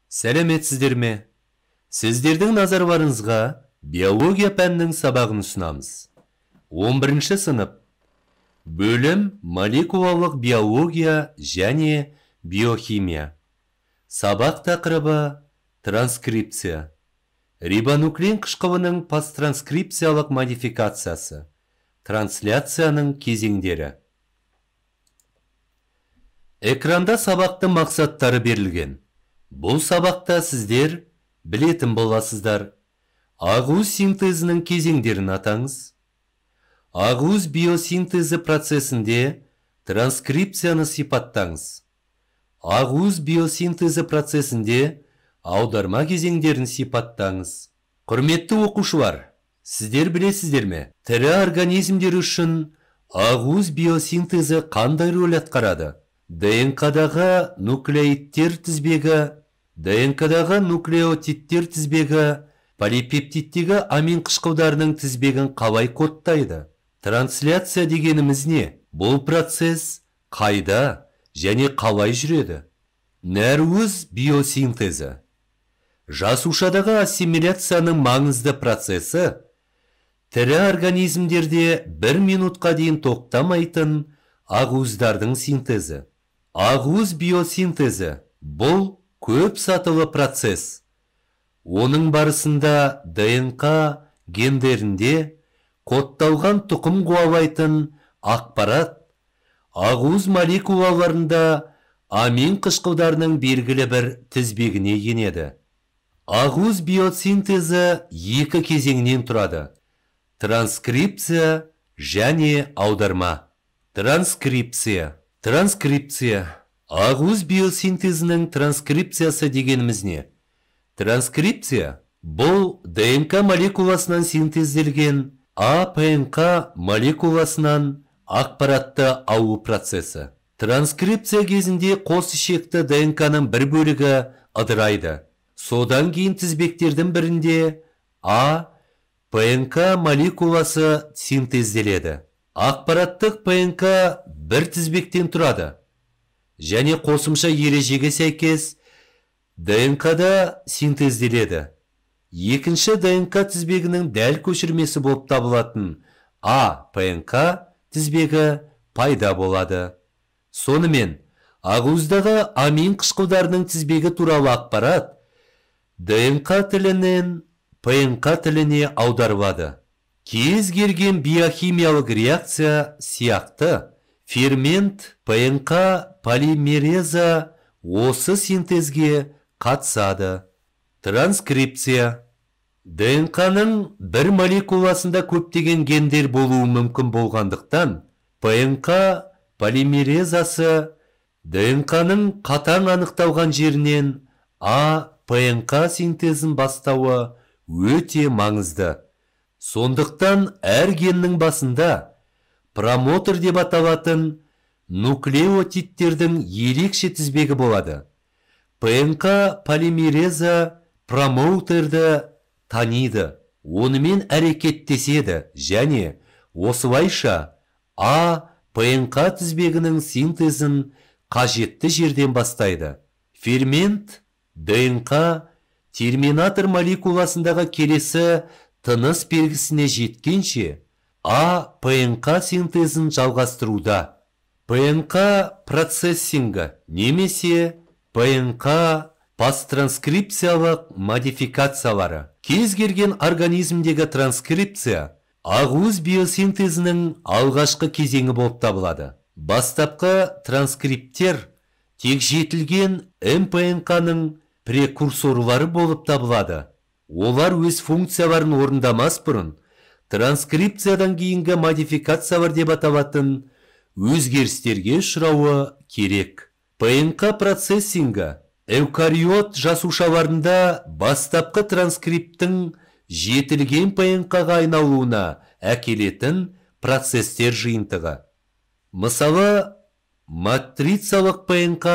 Сәлеметсіздер ме? Сіздердің назарларыңызға биология пәнінің сабағын ұсынамыз. 11-ші сынып. Бөлім молекулалық биология және биохимия. Сабақ тақырыбы транскрипция. Рибонуклеин қышқылының посттранскрипциялық модификациясы. Трансляцияның кезеңдері. Экранда сабақтың мақсаттары берілген. Бұл сабақта сіздер білетін боласыздар. Ағуыз синтезінің кезеңдерін атаңыз. Ағуыз биосинтезі процесінде транскрипцияны сипаттаңыз. Ағуыз биосинтезі процесінде аударма кезеңдерін сипаттаңыз. Құрметті оқушылар, сіздер білесіздер ме? Тірі организмдер үшін ағуыз биосинтезі қандай рөл атқарады? ДНК-дағы нуклеидтер тізбегі, ДНК-дағы нуклеотидтер тізбегі, полипептидтегі амин қышқылдарының тізбегін қалай кодтайды? Трансляция дегеніміз не? Бұл процесс қайда және қалай жүреді? Нәруыз биосинтезі. Жасушадағы ассимиляцияның маңызды процесі тірі организмдерде 1 минутқа дейін тоқтамайтын ағуыздардың синтезі. Ағуыз биосинтезі бұл көп сатылы процесс. Оның барысында ДНК гендерінде кодталған тұқым қуалайтын ақпарат ағуыз молекулаларында амин қышқылдарының белгілі бір тізбегіне енеді. Ағуыз биосинтезі екі кезеңнен тұрады: транскрипция және аударма. Транскрипция. Ағуыз биосинтезінің транскрипциясы дегеніміз не? Транскрипция бұл ДНК молекуласынан синтезделген АПНК молекуласынан ақпаратты алу процесі. Транскрипция кезінде қос ішекті ДНК-ның бір бөлігі ыдырайды. Содан кейін тізбектердің бірінде ПНК молекуласы синтезделеді. Ақпараттық ПНК бір тізбектен тұрады және қосымша ережеге сәйкес ДНК-да синтезделеді. Екінші ДНК тізбегінің дәл көшірмесі болып табылатын ПНК тізбегі пайда болады. Сонымен, ағуыздағы амин қышқылдарының тізбегі туралы ақпарат ДНК тілінен ПНК тіліне аударылады. Кез келген биохимиялық реакция сияқты фермент ПНК полимереза осы синтезге қатысады. Транскрипция. ДНК-ның бір молекуласында көптеген гендер болуы мүмкін болғандықтан, ПНК полимерезасы ДНК-ның қатаң анықталған жерінен ПНК синтезін бастауы өте маңызды. Сондықтан әр геннің басында промотор деп аталатын нуклеотидтердің ерекше тізбегі болады. ПНК полимереза промоутерді таниды, онымен әрекеттеседі және осылайша ПНК тізбегінің синтезін қажетті жерден бастайды. Фермент ДНК терминатор молекуласындағы келесі тыныс белгісіне жеткенше ПНК синтезін жалғастыруда. ПНК процессингі немесе ПНК посттранскрипциялық модификациялары. Кез келген организмдегі транскрипция ағуыз биосинтезінің алғашқы кезеңі болып табылады. Бастапқы транскриптер тек жетілген МПНК-ның прекурсорлары болып табылады. Олар өз функцияларын орындамас бұрын транскрипциядан кейінгі модификациялар деп аталатын өзгерістерге ұшырауы керек. ПНК процессингі эукариот жасушаларында бастапқы транскрипттің жетілген ПНК-ға айналуына әкелетін процестер жиынтығы. Мысалы, матрицалық ПНК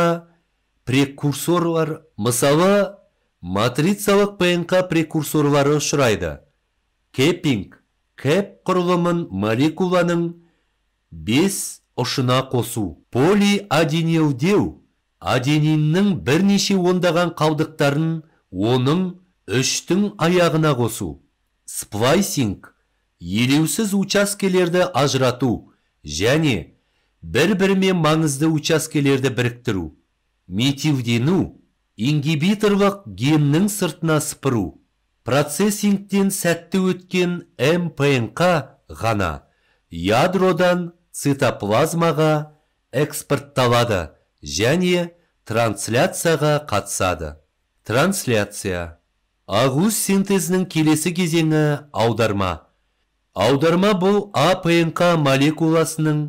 прекурсорлары ұшырайды. Кеппинг, құрылымын молекуланың 5 ұшына қосу. Полиаденилдеу адениннің бірнеше ондаған қалдықтарын оның үштің аяғына қосу. Сплайсинг елеусіз учаскелерді ажырату және бір-бірімен маңызды учаскелерді біріктіру. Метилдену ингибиторлық геннің сыртына сыпыру. Процессингтен сәтті өткен МПНК ғана ядродан цитоплазмаға экспортталады және трансляцияға қатысады. Трансляция. Ақуыз синтезінің келесі кезеңі аударма. Аударма бұл АПНК молекуласының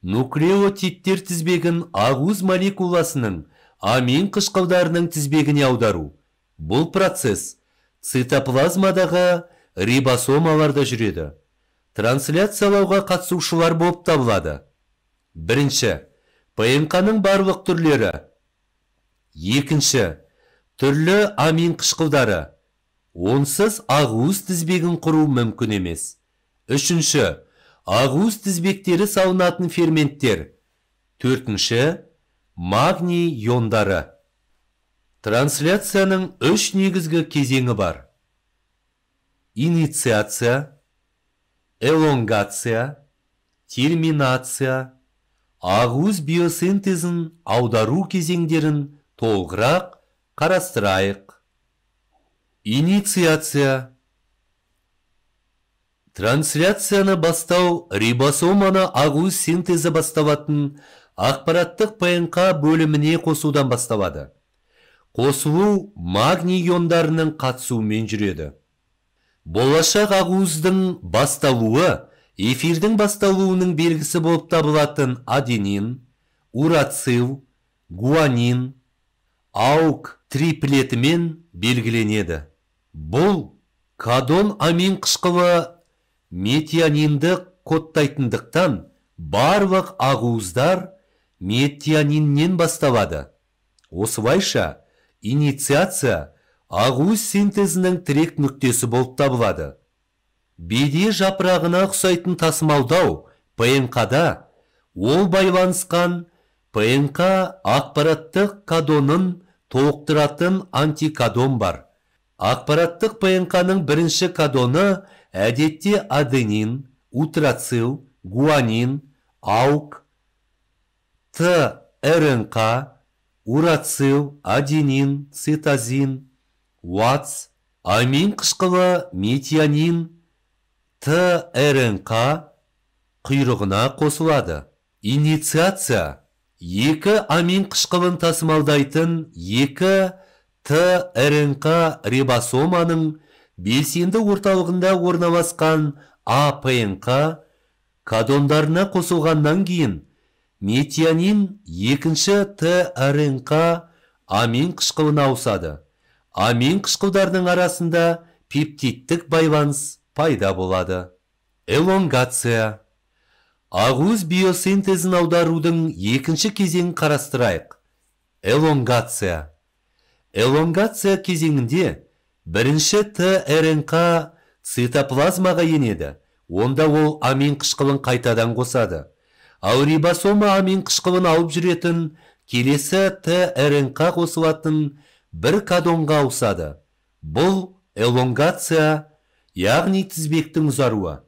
нуклеотидтер тізбегін ақуыз молекуласының амин қышқылдарының тізбегіне аудару. Бұл процесс цитоплазмадағы рибосомаларда жүреді. Трансляциялауға қатысушылар болып табылады. Бірінші, ПНК-ның барлық түрлері. Екінші, түрлі амин қышқылдары. Онсыз ақуыз тізбегін құру мүмкін емес. Үшінші, ақуыз тізбектері салынатын ферменттер. Төртінші, магний иондары. Трансляцияның үш негізгі кезеңі бар. Инициация, элонгация, терминация. Ақуыз биосинтезін аудару кезеңдерін толығырақ қарастырайық. Инициация. Трансляцияны бастау рибосоманы ақуыз синтезі басталатын ақпараттық ПНК бөліміне қосудан басталады. Қосылу магний иондарының қатысуымен жүреді. Болашақ ақуыздың басталуы эфирдің басталуының белгісі болып табылатын аденин, урацил, гуанин, АУК триплетімен белгіленеді. Бұл кадон амин қышқылы метионинді кодтайтындықтан барлық ақуыздар метиониннен басталады. Осылайша инициация ақуыз синтезінің тірек нүктесі болып табылады. Беде жапырағына ұқсайтын тасымалдау ПНК-да ол байланысқан ПНК ақпараттық кадонын толықтыратын антикадон бар. Ақпараттық ПНК-ның бірінші кадоны әдетте аденин, утрацил, гуанин, АУК, ТРНК, урацил, аденин, цитозин, УАЦ, амин қышқылы метионин, ТРНК құйрығына қосылады. Инициация екі амин қышқылын тасымалдайтын екі ТРНК рибосоманың белсенді орталығында орналасқан АПНК кадондарына қосылғаннан кейін метионин екінші ТРНК амин қышқылына ауысады. Амин қышқылдардың арасында пептидтік байланыс пайда болады. Элонгация. Ақуыз биосинтезін аударудың екінші кезеңін қарастырайық. Элонгация. Элонгация кезеңінде бірінші ТРНК цитоплазмаға енеді. Онда ол амин қышқылын қайтадан қосады. Ал рибосома амин қышқылын алып жүретін келесі ТРНК қосылатын бір кадонға ауысады. Бұл элонгация, яғни тізбектің ұзаруы.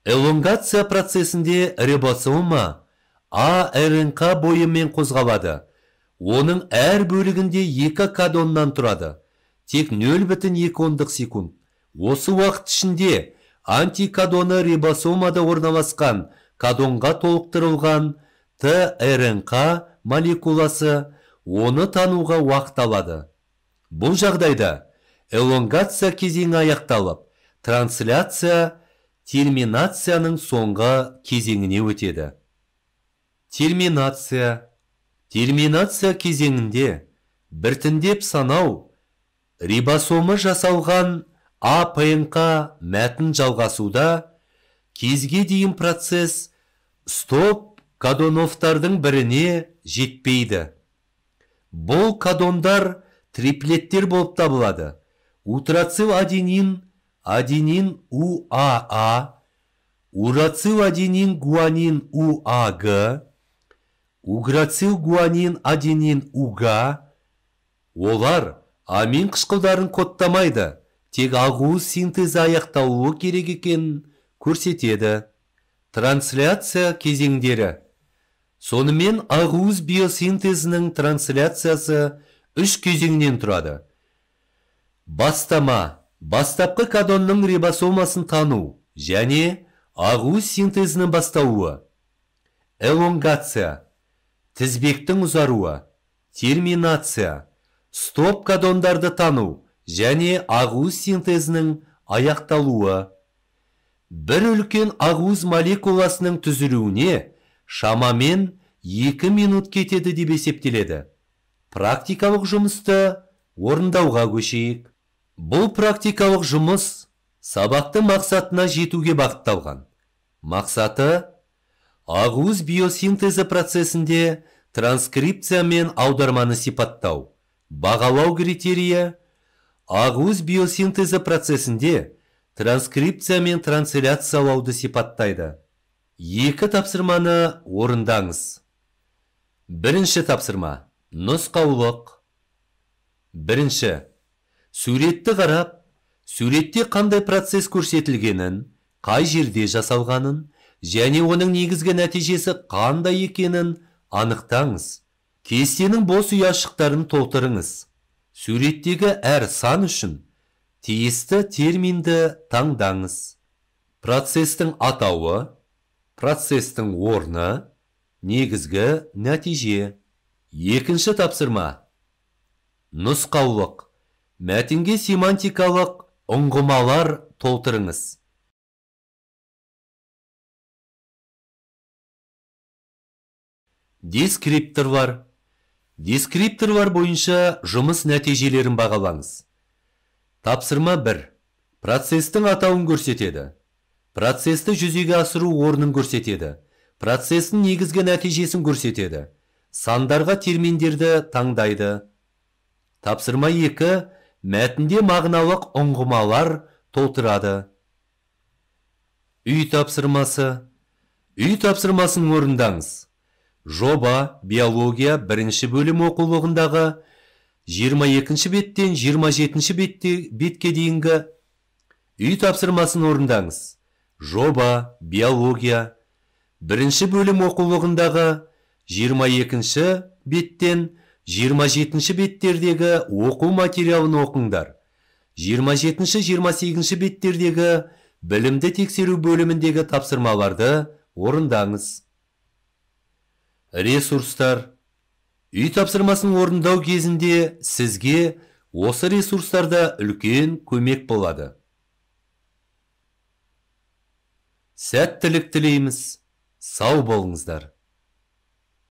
Элонгация процесінде рибосома АРНК бойымен қозғалады. Оның әр бөлігінде екі кадоннан тұрады. Тек 0,2 секунд. Осы уақыт ішінде антикадоны рибосомада орналасқан кадонға толықтырылған ТРНК молекуласы оны тануға уақыт алады. Бұл жағдайда элонгация кезеңі аяқталып, трансляция терминацияның соңғы кезеңіне өтеді. Терминация. Терминация кезеңінде біртіндеп санау рибосомы жасалған АПНК мәтін жалғасуда кезге дейін процесс стоп кадоновтардың біріне жетпейді. Бұл кадондар триплеттер болып табылады. Утрацил аденин, аденин УАА, урацил аденин гуанин УАГ, уграцил, гуанин, аденин, уга. Олар амин қышқылдарын кодтамайды, тек ағуыз синтезі аяқталуы керек екенін көрсетеді. Трансляция кезеңдері. Сонымен ағуыз биосинтезінің трансляциясы 3 кезеңнен тұрады. Бастама, бастапқы кадонның рибосомасын тану және ағуыз синтезінің бастауы. Элонгация, тізбектің ұзаруы. Терминация, стоп кадондарды тану және ағуыз синтезінің аяқталуы. Бір үлкен ағуыз молекуласының түзілуіне шамамен 2 минут кетеді деп есептеледі. Практикалық жұмысты орындауға көшейік. Бұл практикалық жұмыс сабақты мақсатына жетуге бағытталған. Мақсаты ағуыз биосинтезі процесінде транскрипция мен аударманы сипаттау. Бағалау критерийі ағуыз биосинтезі процесінде транскрипция мен трансляциялауды сипаттайды. 2 тапсырманы орындаңыз. Бірінші тапсырма. Нұсқаулық. Бірінші. Суретті қарап, суретте қандай процесс көрсетілгенін, қай жерде жасалғанын, және оның негізгі нәтижесі қандай екенін анықтаңыз. Кестенің бос ұяшықтарын толтырыңыз. Суреттегі әр сан үшін тиісті терминді таңдаңыз. Процестің атауы, процестің орны, негізгі нәтиже. Екінші тапсырма. Нұсқаулық. Мәтінге семантикалық ұңғымалар толтырыңыз. Дескрипторлар. Дескрипторлар бойынша жұмыс нәтижелерін бағалаңыз. Тапсырма 1. Процестің атауын көрсетеді. Процесті жүзеге асыру орнын көрсетеді. Процестің негізгі нәтижесін көрсетеді. Сандарға терминдерді таңдайды. Тапсырма 2. Мәтінде мағыналық ұңғымалар толтырады. Үй тапсырмасы. Үй тапсырмасын орындаңыз. Жоба биология 1 бөлім оқулығындағы 22 беттен 27 бетке дейінгі үй тапсырмасын орындаңыз. Жоба биология 1 бөлім оқулығындағы 22 беттен 27 беттердегі оқу материалын оқыңдар. 27-28 беттердегі білімді тексеру бөліміндегі тапсырмаларды орындаңыз. Ресурстар. Үй тапсырмасын орындау кезінде сізге осы ресурстарда үлкен көмек болады. Сәттілік тілейміз. Сау болыңыздар.